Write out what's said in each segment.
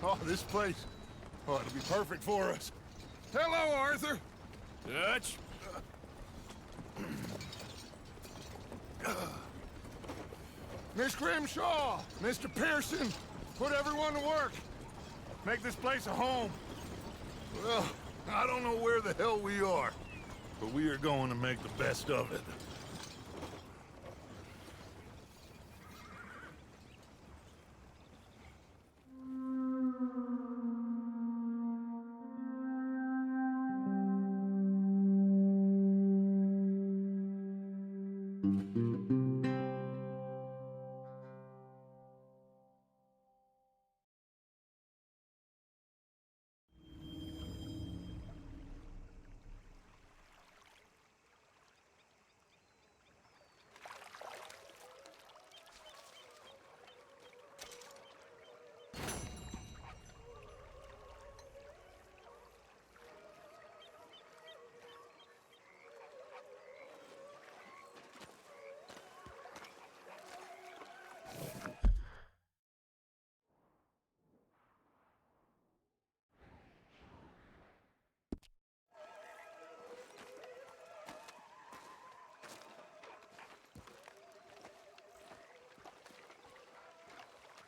Oh, this place. Oh, it'll be perfect for us. Hello, Arthur. Dutch? Miss Grimshaw, Mr. Pearson, put everyone to work. Make this place a home. Well, I don't know where the hell we are, but we are going to make the best of it.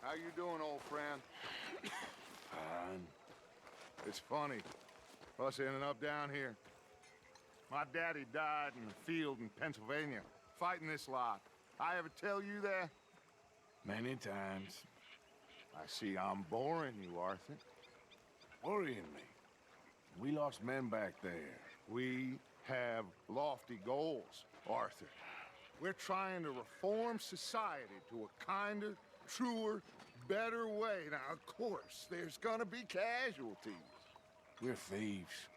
How you doing, old friend? Fine. It's funny, us ending up down here. My daddy died in the field in Pennsylvania, fighting this lot. I ever tell you that? Many times. I see I'm boring you, Arthur. Worrying me. We lost men back there. We have lofty goals, Arthur. We're trying to reform society to a kinder, truer, better way. Now, of course, there's gonna be casualties. We're thieves.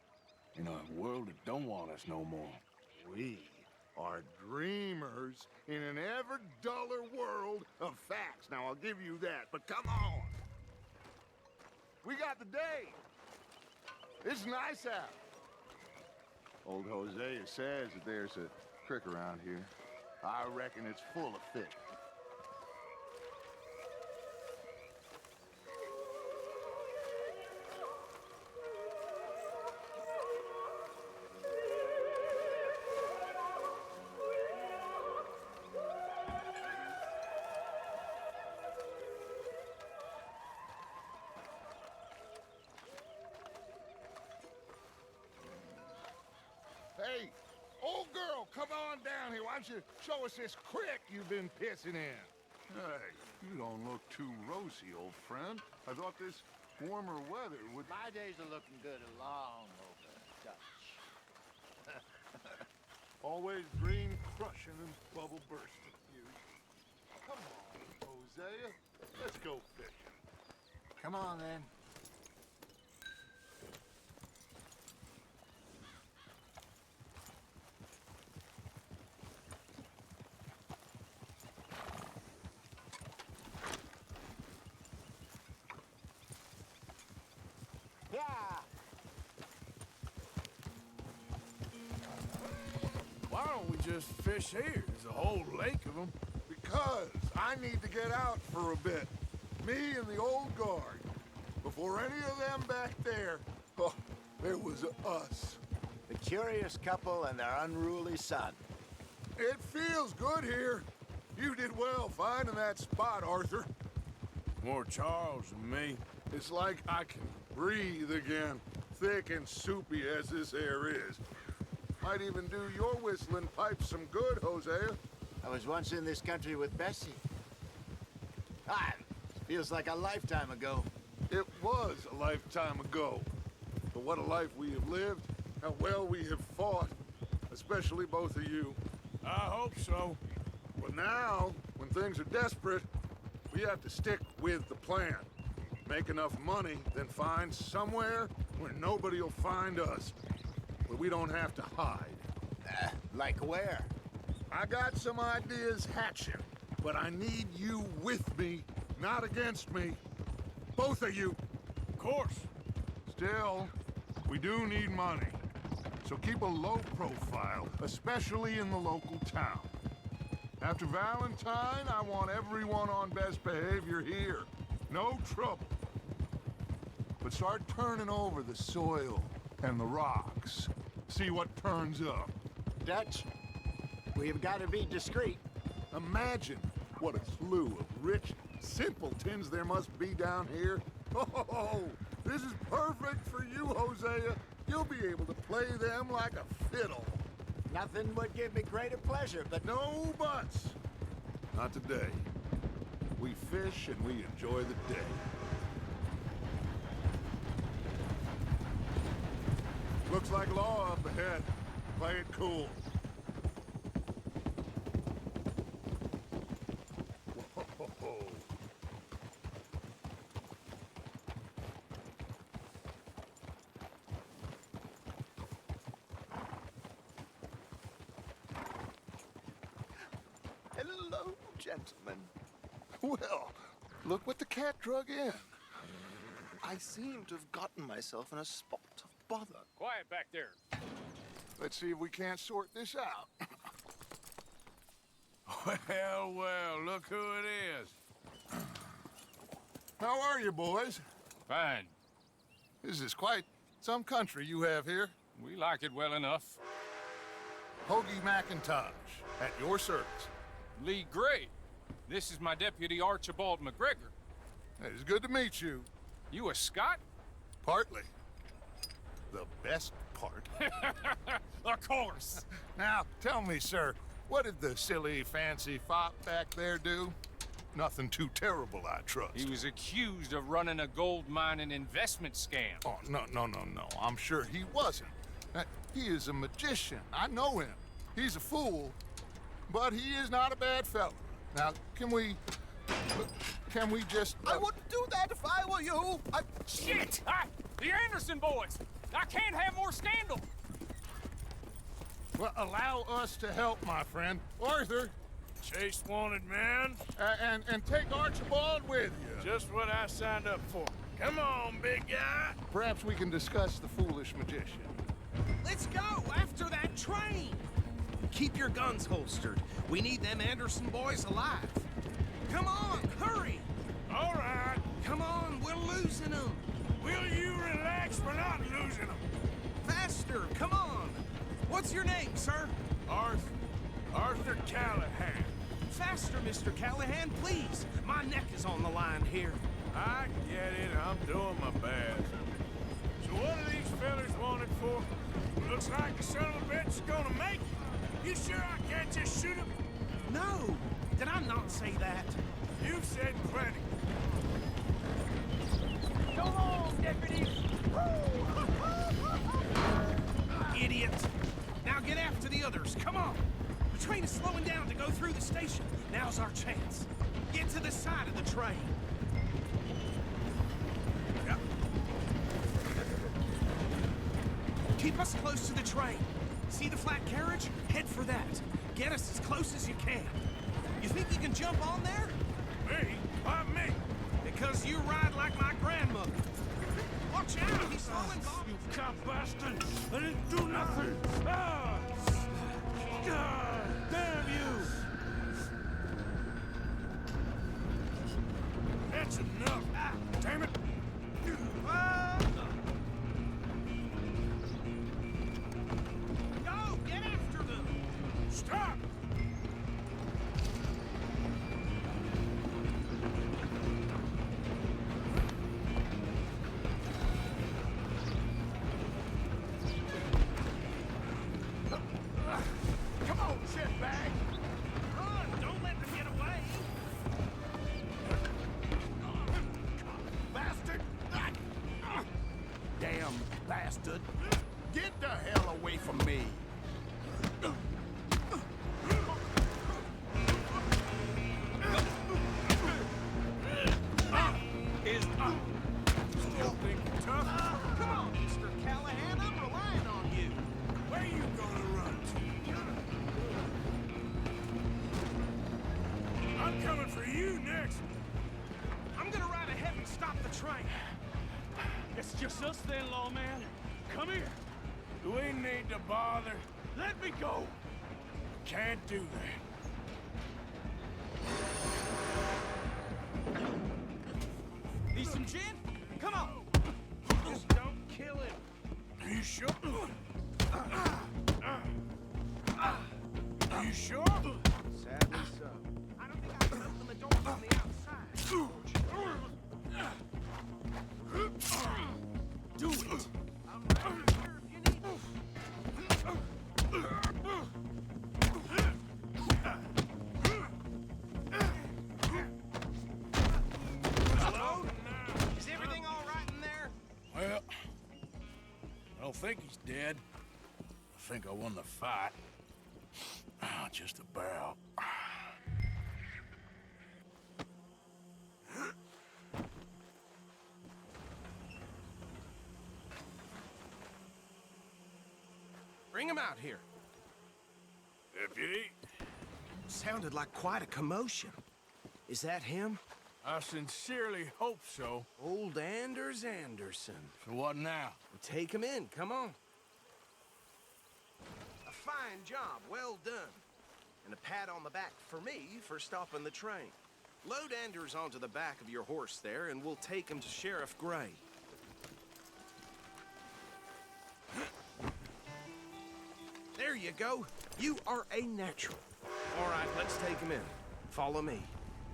In a world that don't want us no more. We are dreamers in an ever duller world of facts. Now, I'll give you that, but come on. We got the day. It's nice out. Old Hosea says that there's a creek around here. I reckon it's full of fish. Hey, old girl, come on down here. Why don't you show us this creek you've been pissing in? Hey, you don't look too rosy, old friend. I thought this warmer weather would... My days are looking good along over Dutch. Always green crushing and bubble bursting, you. Come on, Hosea. Let's go fishing. Come on, then. Yeah. Why don't we just fish here? There's a whole lake of them. Because I need to get out for a bit. Me and the old guard. Before any of them back there, oh, there was us. The curious couple and their unruly son. It feels good here. You did well finding that spot, Arthur. More Charles than me. It's like I can breathe again, thick and soupy as this air is. Might even do your whistling pipes some good, Hosea. I was once in this country with Bessie. Feels like a lifetime ago. It was a lifetime ago. But what a life we have lived, how well we have fought, especially both of you. I hope so. But now, when things are desperate, we have to stick with the plan. Make enough money, then find somewhere where nobody will find us. Where we don't have to hide. Like where? I got some ideas hatching, but I need you with me, not against me. Both of you. Of course. Still, we do need money. So keep a low profile, especially in the local town. After Valentine, I want everyone on best behavior here. No trouble. but start turning over the soil and the rocks. See what turns up. Dutch, we've got to be discreet. Imagine what a slew of rich simpletons there must be down here. Oh, this is perfect for you, Hosea. You'll be able to play them like a fiddle. Nothing would give me greater pleasure, but No buts. Not today. We fish and we enjoy the day. Looks like law up ahead. Play it cool. Whoa. hello, gentlemen. Well, look what the cat drug in. I seem to have gotten myself in a spot of bother. Quiet back there. Let's see if we can't sort this out. Well, look who it is. How are you, boys? Fine. This is quite some country you have here. We like it well enough. Hoagie McIntosh, at your service. Lee Gray. This is my deputy Archibald McGregor. It is good to meet you. You a Scot? Partly. The best part. Of course. Now, tell me, sir, what did the silly, fancy fop back there do? Nothing too terrible, I trust. He was accused of running a gold mining investment scam. Oh, no. I'm sure he wasn't. He is a magician. I know him. He's a fool, but he is not a bad fellow. Now, can we just... I wouldn't do that if I were you. Shit! The Anderson boys! I can't have more scandal! Well, allow us to help, my friend. Arthur, Chase wanted man. and take Archibald with you. Just what I signed up for. Come on, big guy. Perhaps we can discuss the foolish magician. Let's go after that train! Keep your guns holstered. We need them Anderson boys alive. Come on, hurry! All right. Come on, we're losing them. Will you relax? We're not losing them. Faster, come on. What's your name, sir? Arthur Callahan. Faster, Mr. Callahan, please. My neck is on the line here. I get it. I'm doing my best. So what are these fellas wanted for? Looks like the son of a bitch is gonna make it. You sure I can't just shoot him? No, did I not say that? You've said plenty. Go on, deputies! Idiot. Now get after the others, come on. The train is slowing down to go through the station. Now's our chance. Get to the side of the train. Yep. Keep us close to the train. See the flat carriage? Head for that. Get us as close as you can. You think you can jump on there? Me? Why me? Because you ride like my grandmother. Watch out, he's falling off. You cop bastard! I didn't do nothing! Ah! God damn you! That's enough! Ah, damn it! Go, get after them! Stop! Come on, shitbag! Run, don't let them get away! Bastard! Damn bastard! Get the hell away from me! Still thinking tough? Come on, Mr. Callahan, I'm relying on you. Where you gonna run to? I'm coming for you next! I'm gonna ride ahead and stop the train. It's just us then, lawman. Come here. Do we need to bother? Let me go. Can't do that. Need some gin? Come on. kill him. You sure? You sure? Sadly so. I don't think I can open the door from the outside. Do it. I'm right here if you need me. Hello? Is everything all right in there? Well, I don't think he's dead. I think I won the fight. Just about. Bring him out here. Deputy, Sounded like quite a commotion. Is that him? I sincerely hope so. Old Anders Anderson. So what now? Take him in, come on. A fine job, well done. And a pat on the back for me for stopping the train. Load Anders onto the back of your horse there, and we'll take him to Sheriff Gray. There you go. You are a natural. All right, let's take him in. Follow me.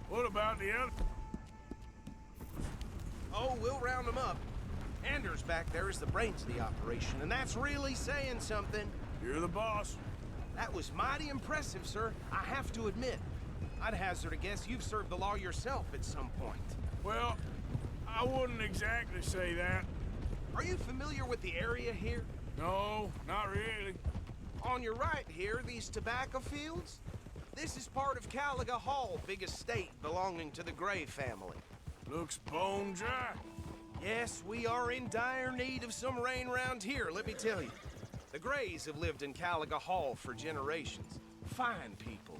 What about the other? Oh, we'll round him up. Anders back there is the brains of the operation, and that's really saying something. You're the boss. That was mighty impressive, sir. I have to admit. I'd hazard a guess you've served the law yourself at some point. Well, I wouldn't exactly say that. Are you familiar with the area here? No, not really. On your right here, these tobacco fields? This is part of Caliga Hall, big estate belonging to the Gray family. Looks bone dry. Yes, we are in dire need of some rain round here, let me tell you. The Grays have lived in Caliga Hall for generations. Fine people.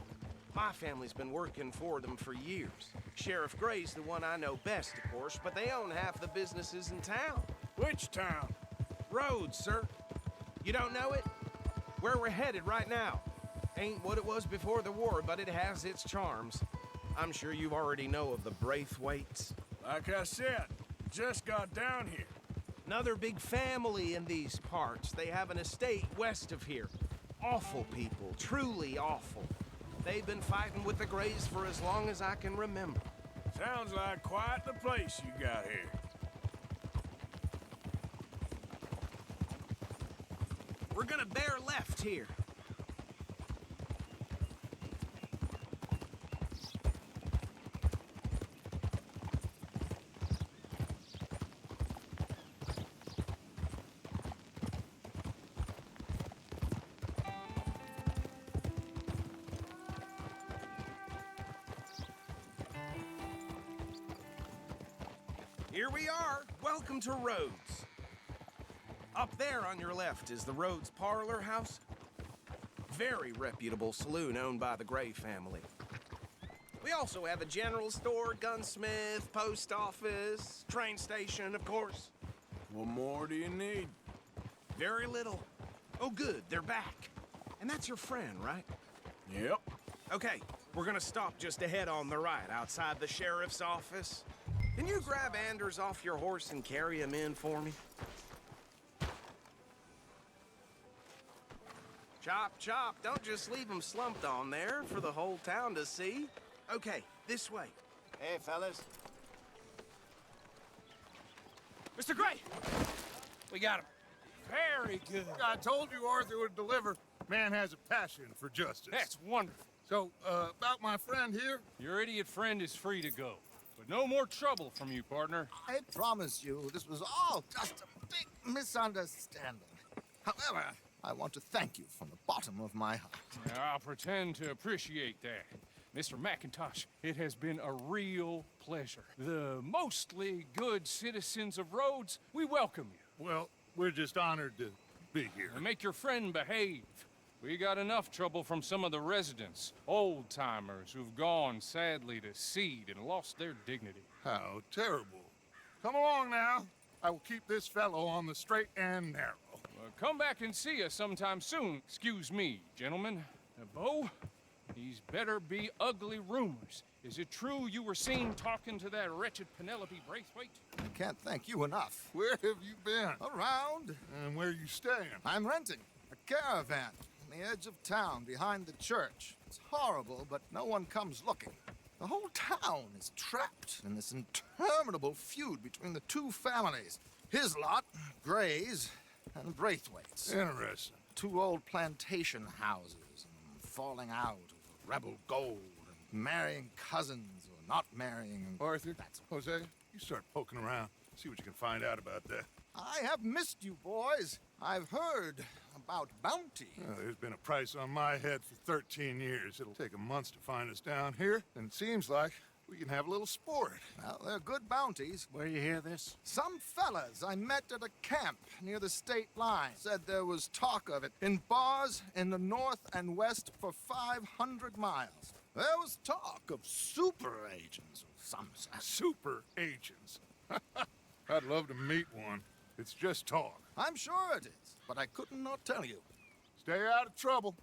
My family's been working for them for years. Sheriff Gray's the one I know best, of course, but they own half the businesses in town. Which town? Rhodes, sir. You don't know it? Where we're headed right now. Ain't what it was before the war, but it has its charms. I'm sure you already know of the Braithwaites. Like I said, just got down here. Another big family in these parts. They have an estate west of here. Awful people, truly awful. They've been fighting with the Grays for as long as I can remember. Sounds like quite the place you got here. We're gonna bear left here. Here we are. Welcome to Rhodes. Up there on your left is the Rhodes Parlor House. Very reputable saloon owned by the Gray family. We also have a general store, gunsmith, post office, train station, of course. What more do you need? Very little. Oh, good, they're back. And that's your friend, right? Yep. Okay, we're gonna stop just ahead on the right, outside the sheriff's office. Can you grab Anders off your horse and carry him in for me? Chop, chop. Don't just leave him slumped on there for the whole town to see. Okay, this way. Hey, fellas. Mr. Gray! We got him. Very good. I told you Arthur would deliver. Man has a passion for justice. That's wonderful. So, about my friend here? Your idiot friend is free to go. But no more trouble from you, partner. I promise you, this was all just a big misunderstanding. However, I want to thank you from the bottom of my heart. I'll pretend to appreciate that. Mr. McIntosh, it has been a real pleasure. The mostly good citizens of Rhodes, we welcome you. Well, we're just honored to be here. And make your friend behave. We got enough trouble from some of the residents, old-timers who've gone, sadly, to seed and lost their dignity. How terrible. Come along now. I will keep this fellow on the straight and narrow. Come back and see us sometime soon. Excuse me, gentlemen. Bo, These better be ugly rumors. Is it true you were seen talking to that wretched Penelope Braithwaite? I can't thank you enough. Where have you been? Around. And where you staying? I'm renting a caravan on the edge of town behind the church. It's horrible, but no one comes looking. The whole town is trapped in this interminable feud between the two families. His lot, Gray's, and Braithwaite's. Interesting. Two old plantation houses and falling out over rebel gold and marrying cousins or not marrying. And Arthur, that's Jose, you start poking around. See what you can find out about that. I have missed you, boys. I've heard about bounty. There's been a price on my head for 13 years. It'll take 'em months to find us down here, and it seems like we can have a little sport. Well, they're good bounties. Where you hear this? Some fellas I met at a camp near the state line said there was talk of it in bars in the north and west for 500 miles. There was talk of super agents of some sort. Super agents. I'd love to meet one. It's just talk. I'm sure it is, but I couldn't not tell you. Stay out of trouble.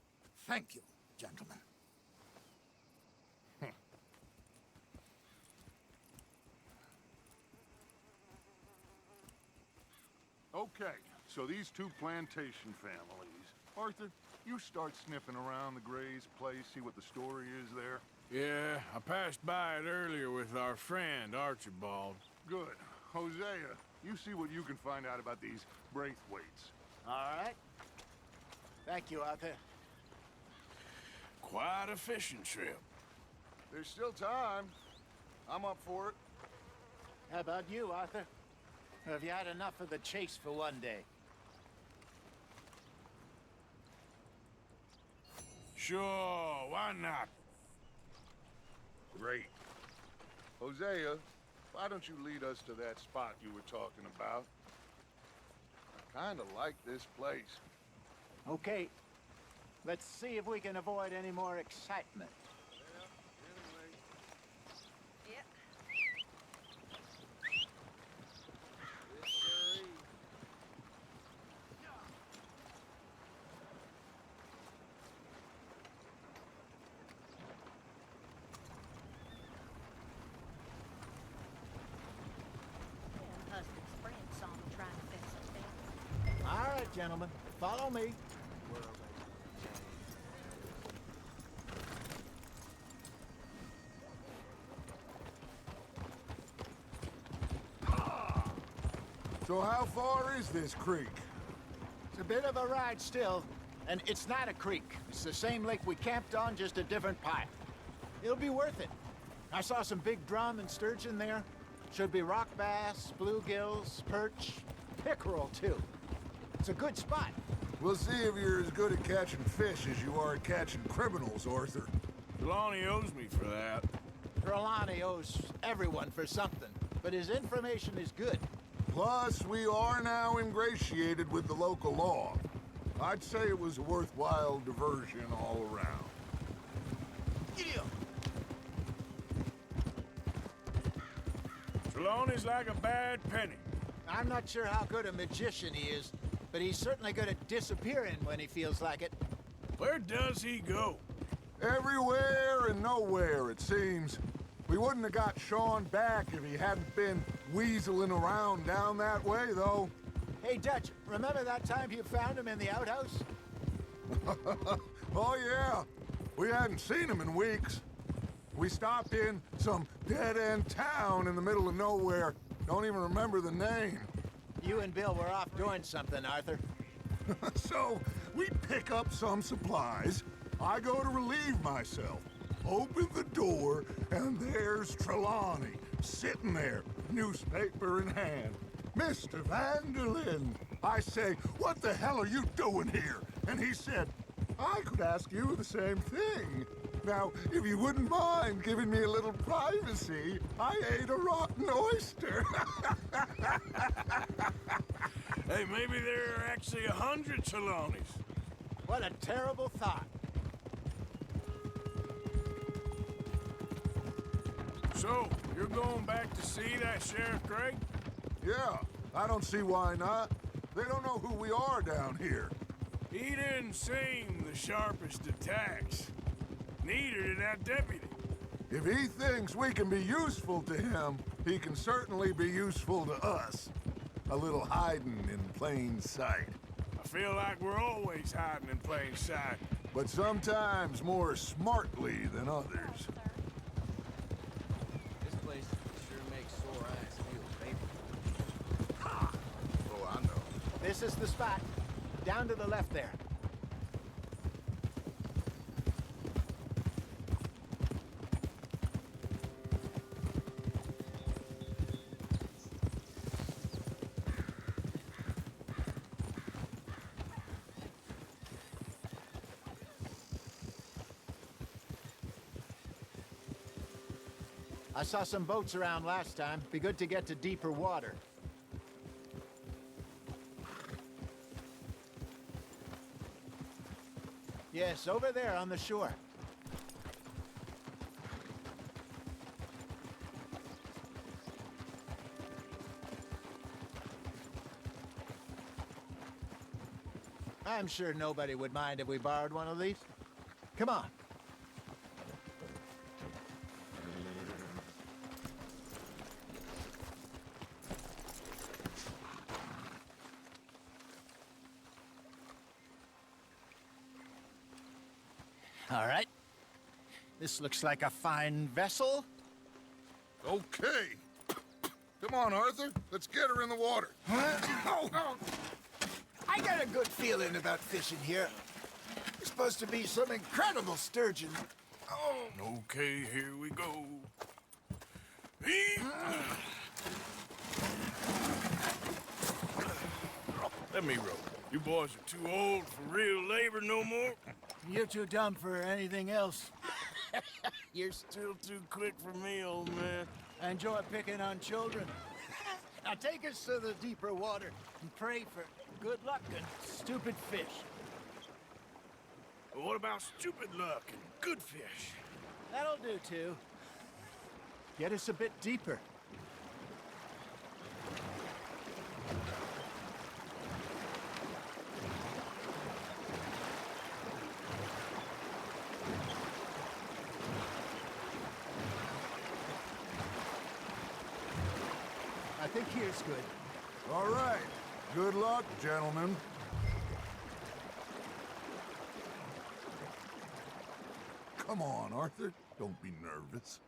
Thank you, gentlemen. Okay, so these two plantation families. Arthur, you start sniffing around the Gray's place, see what the story is there. Yeah, I passed by it earlier with our friend, Archibald. Good. Hosea, you see what you can find out about these Braithwaites. All right. Thank you, Arthur. Quite a fishing trip. There's still time. I'm up for it. How about you, Arthur? Or have you had enough of the chase for one day? Sure, why not? Great. Hosea, why don't you lead us to that spot you were talking about? I kind of like this place. Okay. Let's see if we can avoid any more excitement. All right, gentlemen, follow me. So how far is this creek? It's a bit of a ride still, and it's not a creek. It's the same lake we camped on, just a different pipe. It'll be worth it. I saw some big drum and sturgeon there. Should be rock bass, bluegills, perch, pickerel too. It's a good spot. We'll see if you're as good at catching fish as you are at catching criminals, Arthur. Trelawney owes me for that. Trelawney owes everyone for something, but his information is good. Plus, we are now ingratiated with the local law. I'd say it was a worthwhile diversion all around. Yeah. Trelawney's like a bad penny. I'm not sure how good a magician he is, but he's certainly good at disappearing when he feels like it. Where does he go? Everywhere and nowhere, it seems. We wouldn't have got Sean back if he hadn't been weaseling around down that way, though. Hey, Dutch, remember that time you found him in the outhouse? Oh, yeah. We hadn't seen him in weeks. We stopped in some dead-end town in the middle of nowhere. Don't even remember the name. You and Bill were off doing something, Arthur. So, we pick up some supplies. I go to relieve myself. Open the door, and there's Trelawney, sitting there, newspaper in hand. Mr. Vanderlyn. I say, what the hell are you doing here? And he said, I could ask you the same thing. Now, if you wouldn't mind giving me a little privacy, I ate a rotten oyster. Hey, maybe there are actually 100 Trelawneys. What a terrible thought. So, you're going back to see that Sheriff Gray? Yeah, I don't see why not. They don't know who we are down here. He didn't seem the sharpest attacks. neater than that deputy. If he thinks we can be useful to him, he can certainly be useful to us. A little hiding in plain sight. I feel like we're always hiding in plain sight. But sometimes more smartly than others. This place sure makes sore eyes feel paper. Oh, I know. This is the spot. Down to the left there. I saw some boats around last time. Be good to get to deeper water. Yes, over there on the shore. I'm sure nobody would mind if we borrowed one of these. Come on. All right. This looks like a fine vessel. Okay. Come on, Arthur. Let's get her in the water. I got a good feeling about fishing here. There's supposed to be some incredible sturgeon. Okay, here we go. Let me row. You boys are too old for real labor no more. You're too dumb for anything else. You're still too quick for me, old man. I enjoy picking on children. Now take us to the deeper water and pray for good luck and stupid fish. But what about stupid luck and good fish? That'll do, too. Get us a bit deeper. I think here's good. All right. Good luck, gentlemen. Come on, Arthur. Don't be nervous.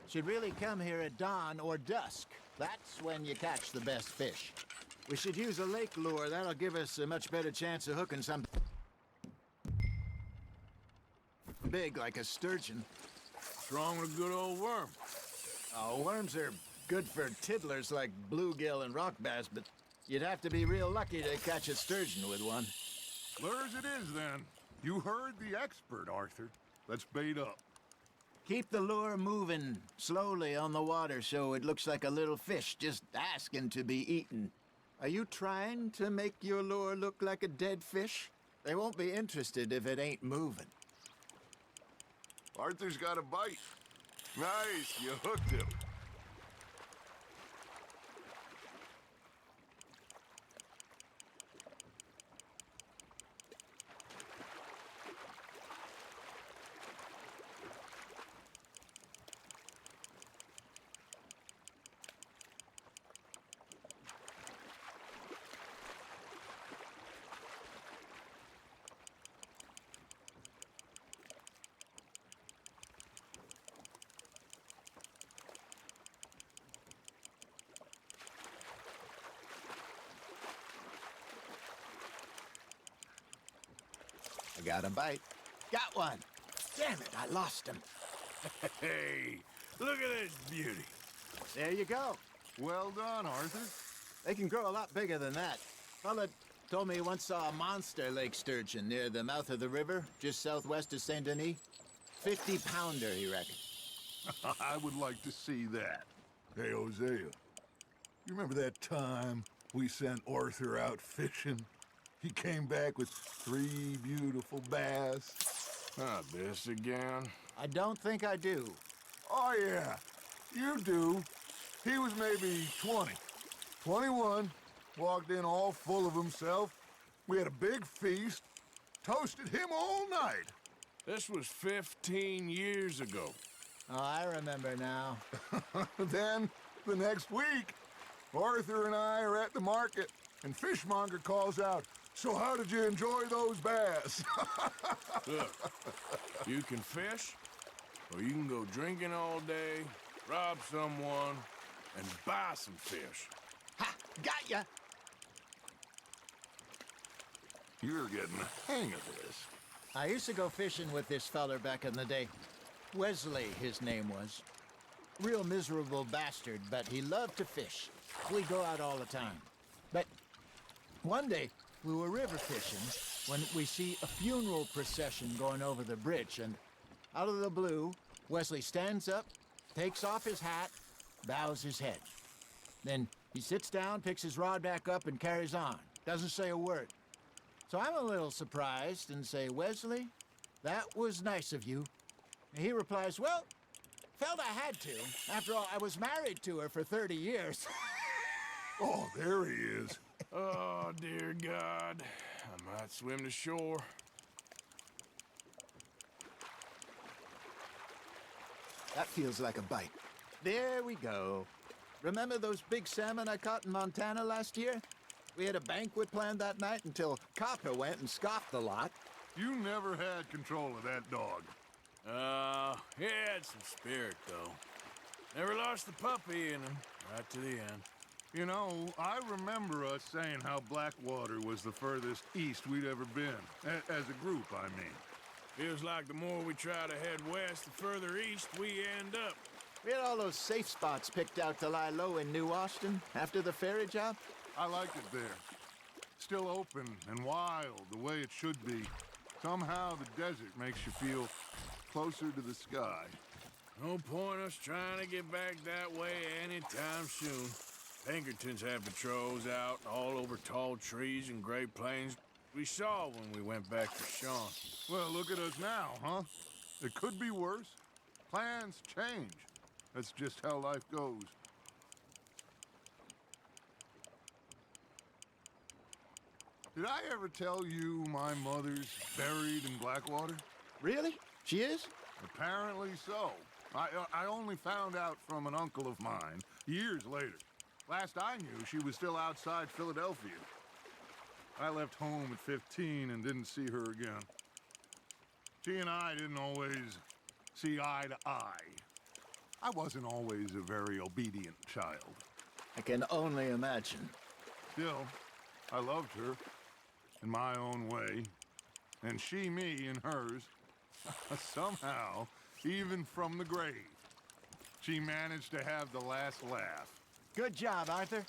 Should really come here at dawn or dusk. That's when you catch the best fish. We should use a lake lure. That'll give us a much better chance of hooking something big like a sturgeon. What's wrong with a good old worm? Oh, worms are good for tiddlers like bluegill and rock bass, but you'd have to be real lucky to catch a sturgeon with one. Lure as it is, then. You heard the expert, Arthur. Let's bait up. Keep the lure moving slowly on the water so it looks like a little fish just asking to be eaten. Are you trying to make your lure look like a dead fish? They won't be interested if it ain't moving. Arthur's got a bite. Nice, you hooked him. I got a bite. Got one. Damn it, I lost him. Hey, look at this beauty. There you go. Well done, Arthur. They can grow a lot bigger than that. Fella told me he once saw a monster lake sturgeon near the mouth of the river, just southwest of Saint Denis. 50-pounder, he reckoned. I would like to see that. Hey, Hosea, you remember that time we sent Arthur out fishing? He came back with 3 beautiful bass. Not this again. I don't think I do. Oh, yeah, you do. He was maybe 20, 21, walked in all full of himself. We had a big feast, Toasted him all night. This was 15 years ago. Oh, I remember now. Then, the next week, Arthur and I are at the market, and Fishmonger calls out, "So how did you enjoy those bass?" Look, you can fish, or you can go drinking all day, rob someone, and buy some fish. Ha! Got ya! You're getting the hang of this. I used to go fishing with this feller back in the day. Wesley, his name was. Real miserable bastard, but he loved to fish. We'd go out all the time. But one day, we were river fishing when we see a funeral procession going over the bridge, and out of the blue, Wesley stands up, takes off his hat, bows his head. Then he sits down, picks his rod back up, and carries on. Doesn't say a word. So I'm a little surprised and say, "Wesley, that was nice of you." And he replies, "Well, felt I had to. After all, I was married to her for 30 years. Oh, there he is. Oh, dear God. I might swim to shore. That feels like a bite. There we go. Remember those big salmon I caught in Montana last year? We had a banquet planned that night until Copper went and scoffed the lot. You never had control of that dog. He had some spirit, though. Never lost the puppy in him, right to the end. You know, I remember us saying how Blackwater was the furthest east we'd ever been. As a group, I mean. Feels like the more we try to head west, the further east we end up. We had all those safe spots picked out to lie low in New Austin after the ferry job. I like it there. Still open and wild, the way it should be. Somehow the desert makes you feel closer to the sky. No point us trying to get back that way anytime soon. Pinkertons had patrols out all over tall trees and Great Plains. We saw when we went back to Sean. Well, look at us now, huh? It could be worse. Plans change. That's just how life goes. Did I ever tell you my mother's buried in Blackwater? Really? She is? Apparently so. I only found out from an uncle of mine years later. Last I knew, she was still outside Philadelphia. I left home at 15 and didn't see her again. She and I didn't always see eye to eye. I wasn't always a very obedient child. I can only imagine. Still, I loved her in my own way, and she me in hers. Somehow, even from the grave, she managed to have the last laugh. Good job, Arthur.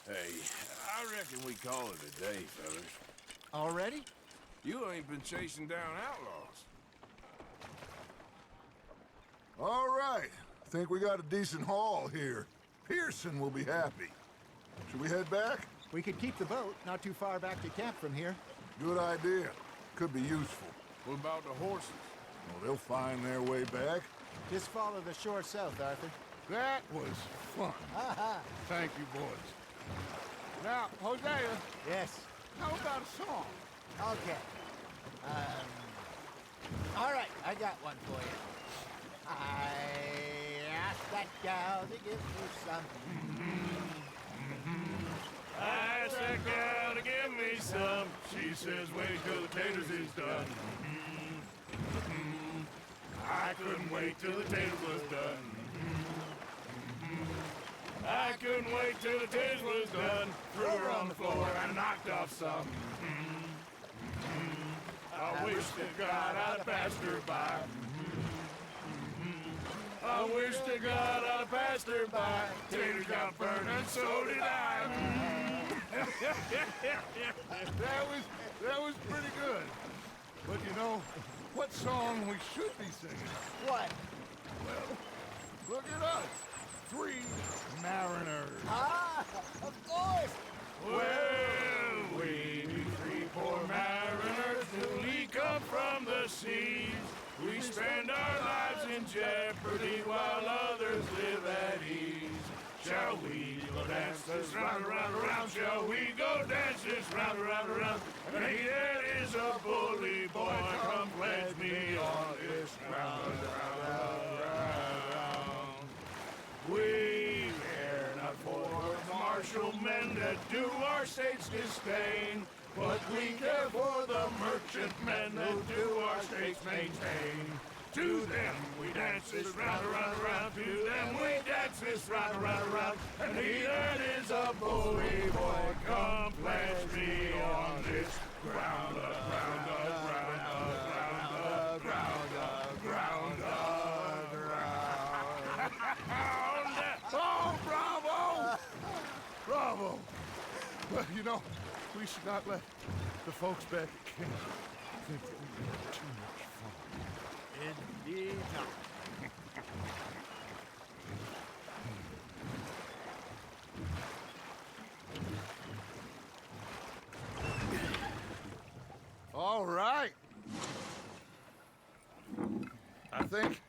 Hey, I reckon we call it a day, fellas. Already? You ain't been chasing down outlaws. All right. Think we got a decent haul here. Pearson will be happy. Should we head back? We could keep the boat not too far back to camp from here. Good idea. Could be useful. What about the horses? Well, they'll find their way back. Just follow the shore south, Arthur. That was fun. Thank you, boys. Now, Hosea, Yes. how about a song? Okay. All right, I got one for you. I asked that gal to give me some. I asked that gal to give me some. She says, wait till the taters is done. I couldn't wait till the taters was done. I couldn't wait till the taters was done. Threw her on the floor and knocked off some. I wish to God I'd passed her by. I wish to God I'd passed her by. Taters got burned and so did I. That was pretty good. But you know, what song we should be singing? What? Well, look at us. 3 mariners. Ah, of course. Well, we be 3 poor mariners newly come from the seas. We spend our lives in jeopardy while others live Shall we go dance this round, around, around? Shall we go dance this round, around, around? And he that is a bully boy, come pledge me on this round, round, round, round. We care not for martial men that do our state's disdain, but we care for the merchant men that do our state's maintain. To them we dance this round, around, around. To them we dance this round, around, around. And he that is a bully boy, come pledge me on this ground, ground, ground, ground, ground, ground, ground. Oh, bravo! Bravo! Well, you know, we should not let the folks back at camp think that we had too much fun. Indeed not. All right. I think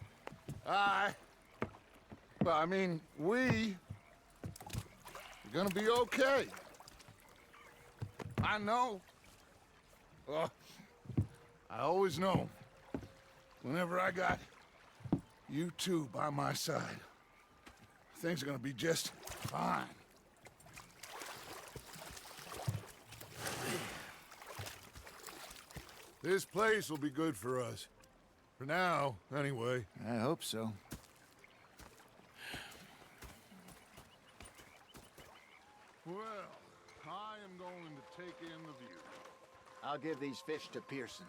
we are gonna be okay. I know. Well, I always know. Whenever I got you two by my side, things are gonna be just fine. This place will be good for us. For now, anyway. I hope so. Well, I am going to take in the view. I'll give these fish to Pearson.